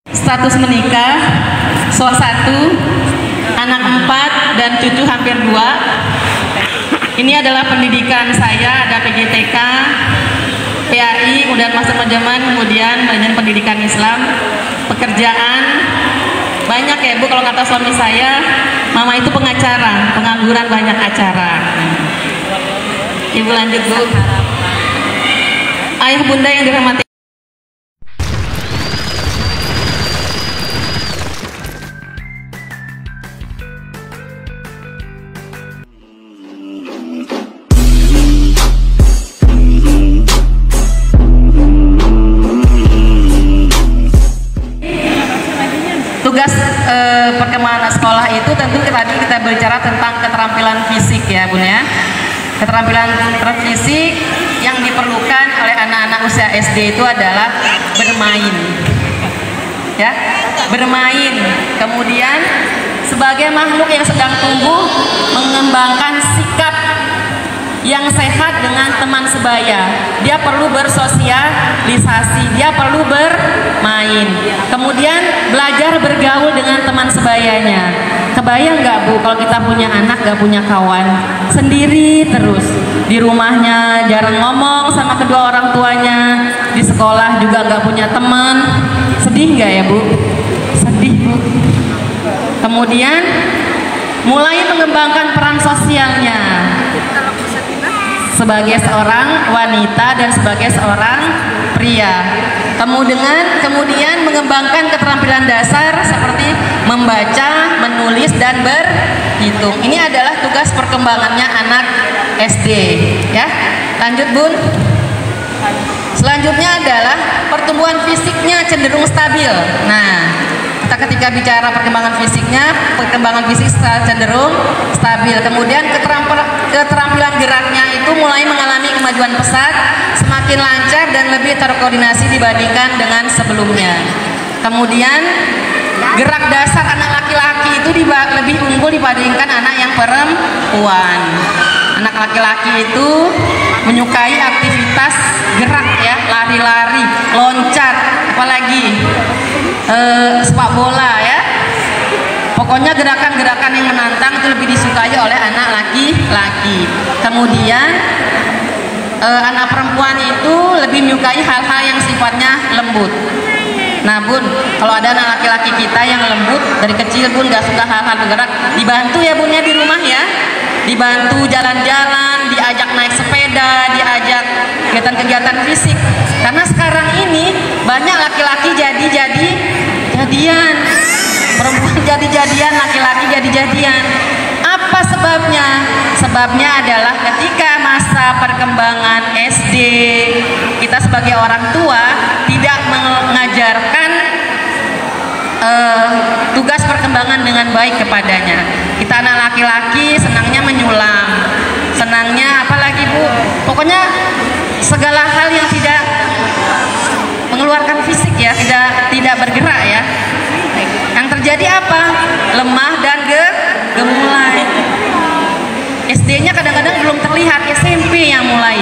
Status menikah, suami 1, anak 4, dan cucu hampir 2. Ini adalah pendidikan saya, ada PGTK, PAI, kemudian master manajemen, kemudian manajemen pendidikan Islam. Pekerjaan banyak ya Bu, kalau kata suami saya, mama itu pengacara, pengangguran banyak acara. Ibu lanjut Bu. Ayah bunda yang dirahmati, tugas perkembangan sekolah itu tentu tadi kita bicara tentang keterampilan fisik ya Bun ya. Keterampilan fisik yang diperlukan oleh anak-anak usia SD itu adalah bermain. Ya, bermain. Kemudian sebagai makhluk yang sedang tumbuh, mengembangkan sikap yang sehat dengan teman sebaya. Dia perlu bersosialisasi, dia perlu bermain. Kemudian belajar bergaul dengan teman sebayanya. Kebayang nggak Bu kalau kita punya anak gak punya kawan, sendiri terus di rumahnya, jarang ngomong sama kedua orang tuanya, di sekolah juga gak punya teman, sedih nggak ya Bu? Sedih Bu. Kemudian mulai mengembangkan peran sosialnya sebagai seorang wanita dan sebagai seorang pria. Kemudian mengembangkan keterampilan dasar seperti membaca, menulis, dan berhitung. Ini adalah tugas perkembangannya anak SD. Ya, lanjut Bun. Selanjutnya adalah pertumbuhan fisiknya cenderung stabil. Nah, kita ketika bicara perkembangan fisiknya, perkembangan fisik cenderung stabil. Kemudian keterampilan geraknya itu mulai mengalami kemajuan pesat, semakin lancar dan lebih terkoordinasi dibandingkan dengan sebelumnya. Kemudian gerak dasar anak laki-laki itu lebih unggul dibandingkan anak yang perempuan. Anak laki-laki itu menyukai aktivitas gerak ya, lari-lari, loncat, apalagi sepak bola ya. Pokoknya gerakan-gerakan yang menantang itu lebih disukai oleh anak laki-laki. Kemudian anak perempuan itu lebih menyukai hal-hal yang sifatnya lembut. Nah Bun, kalau ada anak laki-laki kita yang lembut dari kecil Bun gak suka hal-hal bergerak, dibantu ya Bunnya di rumah ya, dibantu jalan-jalan, diajak naik sepeda, diajak kegiatan-kegiatan fisik. Karena sekarang ini banyak laki-laki jadi-jadian, perempuan jadi-jadian, laki-laki jadi-jadian. Apa sebabnya? Sebabnya adalah ketika masa perkembangan SD, kita sebagai orang tua tidak mengajarkan tugas perkembangan dengan baik kepadanya. Kita anak laki-laki senangnya menyulam, senangnya apalagi Bu, pokoknya segala hal yang tidak mengeluarkan fisik ya, tidak bergerak ya. Yang terjadi apa? Lemah dan gemulai. SD-nya kadang-kadang belum terlihat, SMP yang mulai.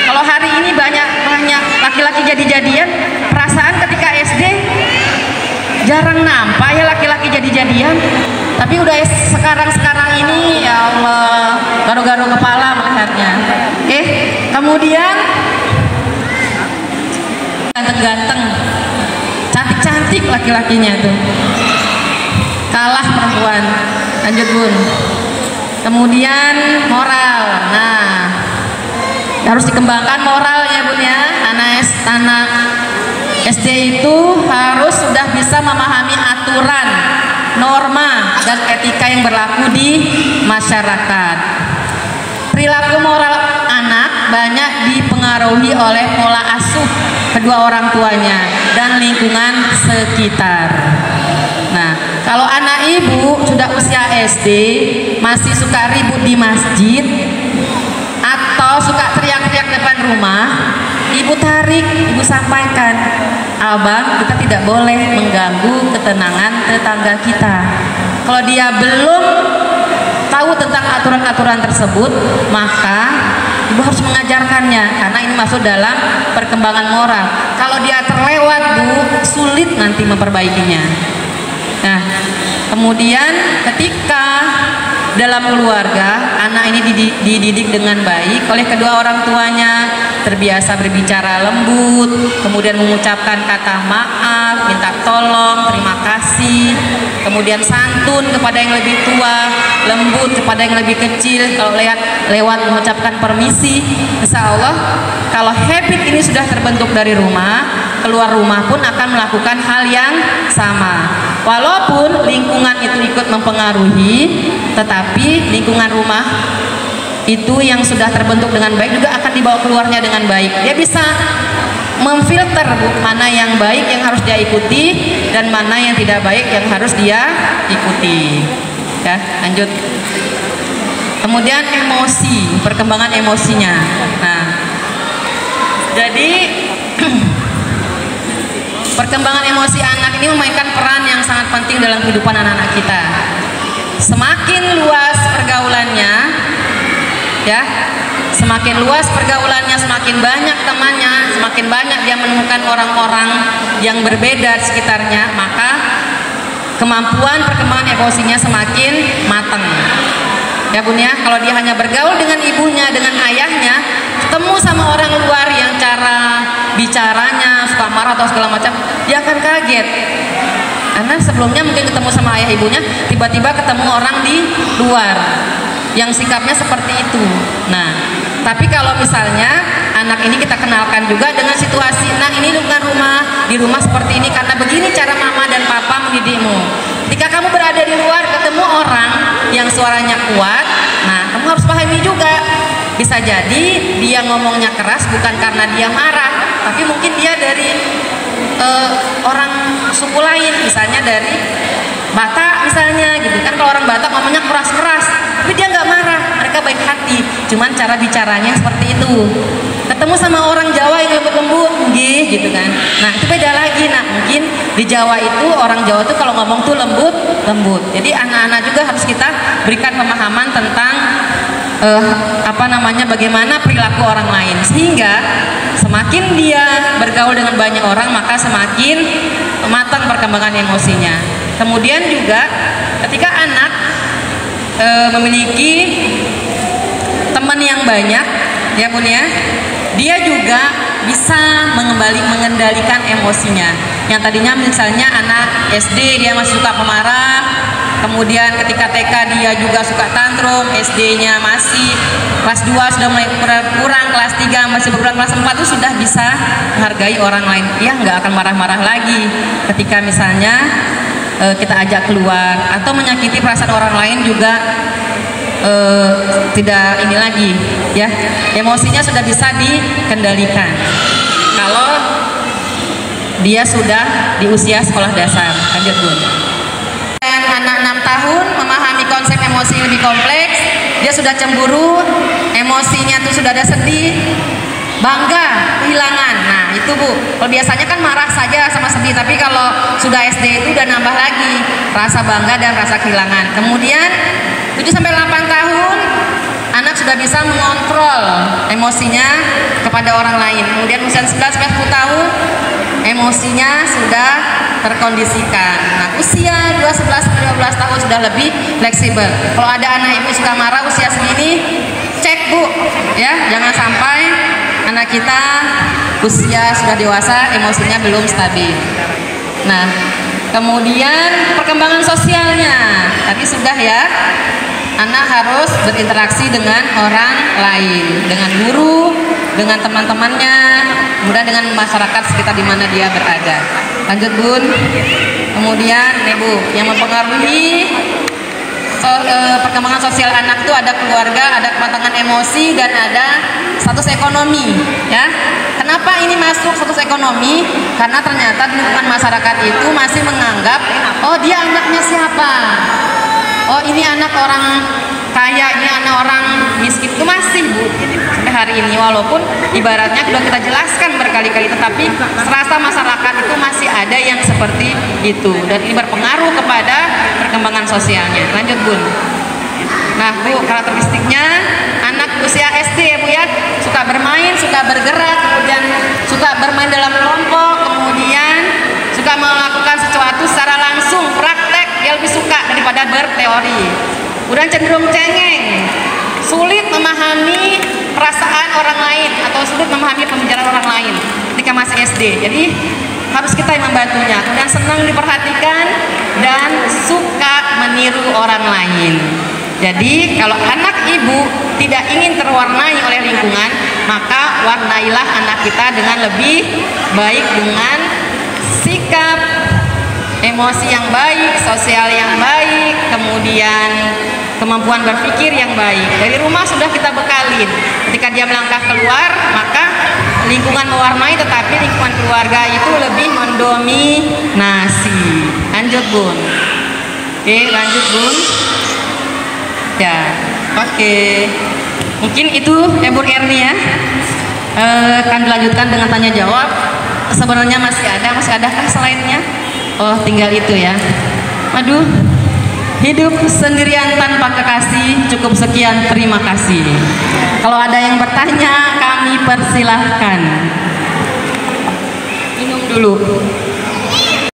Kalau hari ini banyak laki-laki jadi-jadian, perasaan ketika SD jarang nampak ya laki-laki jadi-jadian. Tapi udah sekarang ini ya Allah, garu-garu kepala melihatnya. Kemudian ganteng-ganteng, cantik-cantik laki-lakinya tuh, kalah perempuan. Lanjut Bun. Kemudian moral. Nah, harus dikembangkan moralnya Bun ya. Anak SD itu harus sudah bisa memahami aturan, norma, dan etika yang berlaku di masyarakat. Perilaku moral anak banyak dipengaruhi oleh pola asuh kedua orang tuanya dan lingkungan sekitar. Nah, kalau anak ibu sudah usia SD masih suka ribut di masjid atau suka teriak-teriak depan rumah, ibu tarik, ibu sampaikan, abang, kita tidak boleh mengganggu ketenangan tetangga kita. Kalau dia belum tahu tentang aturan-aturan tersebut, maka ibu harus mengajarkannya karena ini masuk dalam perkembangan moral. Kalau dia terlewat Bu, sulit nanti memperbaikinya. Nah, kemudian ketika dalam keluarga anak ini dididik dengan baik oleh kedua orang tuanya, terbiasa berbicara lembut, kemudian mengucapkan kata maaf, minta tolong, terima kasih, kemudian santun kepada yang lebih tua, lembut kepada yang lebih kecil, kalau lewat mengucapkan permisi. Insya Allah kalau habit ini sudah terbentuk dari rumah, keluar rumah pun akan melakukan hal yang sama. Walaupun lingkungan itu ikut mempengaruhi, tetapi lingkungan rumah itu yang sudah terbentuk dengan baik juga akan dibawa keluarnya dengan baik. Dia bisa memfilter mana yang baik yang harus dia ikuti dan mana yang tidak baik yang harus dia ikuti. Ya, lanjut. Kemudian emosi, perkembangan emosinya. Nah, jadi perkembangan emosi anak ini memainkan peran yang sangat penting dalam kehidupan anak-anak kita. Semakin luas pergaulannya, ya, semakin luas pergaulannya, semakin banyak temannya, semakin banyak dia menemukan orang-orang yang berbeda di sekitarnya, maka kemampuan perkembangan emosinya semakin matang. Ya Bun ya, kalau dia hanya bergaul dengan ibunya, dengan ayahnya, ketemu sama orang luar yang cara bicaranya suka marah atau segala macam, dia akan kaget. Karena sebelumnya mungkin ketemu sama ayah ibunya, tiba-tiba ketemu orang di luar yang sikapnya seperti itu. Nah, tapi kalau misalnya anak ini kita kenalkan juga dengan situasi, nah ini bukan rumah, di rumah seperti ini karena begini cara mama dan papa mendidikmu. Ketika kamu berada di luar ketemu orang yang suaranya kuat, nah kamu harus pahami juga. Bisa jadi dia ngomongnya keras bukan karena dia marah, tapi mungkin dia dari orang suku lain, misalnya dari Batak misalnya gitu kan. Kalau orang Batak ngomongnya keras-keras, tapi dia nggak marah, mereka baik hati, cuman cara bicaranya seperti itu. Ketemu sama orang Jawa yang lembut-lembut, gitu kan. Nah itu beda lagi. Nah mungkin di Jawa itu orang Jawa tuh kalau ngomong tuh lembut. Jadi anak-anak juga harus kita berikan pemahaman tentang bagaimana perilaku orang lain, sehingga semakin dia bergaul dengan banyak orang maka semakin matang perkembangan emosinya. Kemudian juga ketika anak memiliki teman yang banyak, ya Bun ya, dia juga bisa mengendalikan emosinya. Yang tadinya misalnya anak SD dia masih suka pemarah, kemudian ketika TK dia juga suka tantrum, SD-nya masih kelas 2 sudah mulai kurang, kelas 3 masih berkurang, kelas 4 itu sudah bisa menghargai orang lain. Dia nggak akan marah-marah lagi ketika misalnya kita ajak keluar atau menyakiti perasaan orang lain juga tidak ini lagi, ya, emosinya sudah bisa dikendalikan kalau dia sudah di usia sekolah dasar. Lanjut Bun. Anak 6 tahun memahami konsep emosi yang lebih kompleks, dia sudah cemburu, emosinya tuh sudah ada sedih, bangga, kehilangan. Nah itu Bu, kalau biasanya kan marah saja sama sedih, tapi kalau sudah SD itu udah nambah lagi rasa bangga dan rasa kehilangan. Kemudian 7-8 tahun anak sudah bisa mengontrol emosinya kepada orang lain. Kemudian usia 11-10 tahun emosinya sudah terkondisikan. Nah usia 12-15 tahun sudah lebih fleksibel. Kalau ada anak ibu suka marah usia segini, cek Bu ya, jangan sampai anak kita usia sudah dewasa emosinya belum stabil. Nah kemudian perkembangan sosialnya tadi sudah ya, anak harus berinteraksi dengan orang lain, dengan guru, dengan teman-temannya, kemudian dengan masyarakat sekitar di mana dia berada. Lanjut Bun. Kemudian nih Bu, yang mempengaruhi perkembangan sosial anak itu ada keluarga, ada kematangan emosi, dan ada status ekonomi, ya. Kenapa ini masuk status ekonomi? Karena ternyata di lingkungan masyarakat itu masih menganggap, oh dia anaknya siapa? Oh ini anak orang kaya, ini anak orang miskin. Itu masih Bu sampai hari ini, walaupun ibaratnya sudah kita jelaskan berkali-kali, tetapi serasa masyarakat itu masih ada yang seperti itu, dan ini berpengaruh kepada perkembangan sosialnya. Lanjut Bun. Nah Bu, karakteristiknya anak usia SD ya Bu lihat suka bermain, suka bergerak, kemudian suka bermain dalam kelompok, kemudian suka melakukan sesuatu secara langsung, praktek, dia lebih suka daripada berteori. Kemudian cenderung cengeng, sulit memahami perasaan orang lain atau sulit memahami pembicaraan orang lain ketika masih SD. Jadi harus kita yang membantunya. Kemudian senang diperhatikan dan suka meniru orang lain. Jadi kalau anak ibu tidak ingin terwarnai oleh lingkungan, maka warnailah anak kita dengan lebih baik dengan sikap, emosi yang baik, sosial yang baik, kemudian kemampuan berpikir yang baik. Dari rumah sudah kita bekalin. Ketika dia melangkah keluar, maka lingkungan mewarnai, tetapi lingkungan keluarga itu lebih mendominasi. Lanjut Bun. Oke, lanjut Bun. Ya, oke. Mungkin itu Bu Erni ya. Akan dilanjutkan dengan tanya jawab. Sebenarnya masih adakah selainnya? Oh, tinggal itu ya. Aduh, hidup sendirian tanpa kekasih. Cukup sekian, terima kasih. Kalau ada yang bertanya, kami persilahkan. Minum dulu.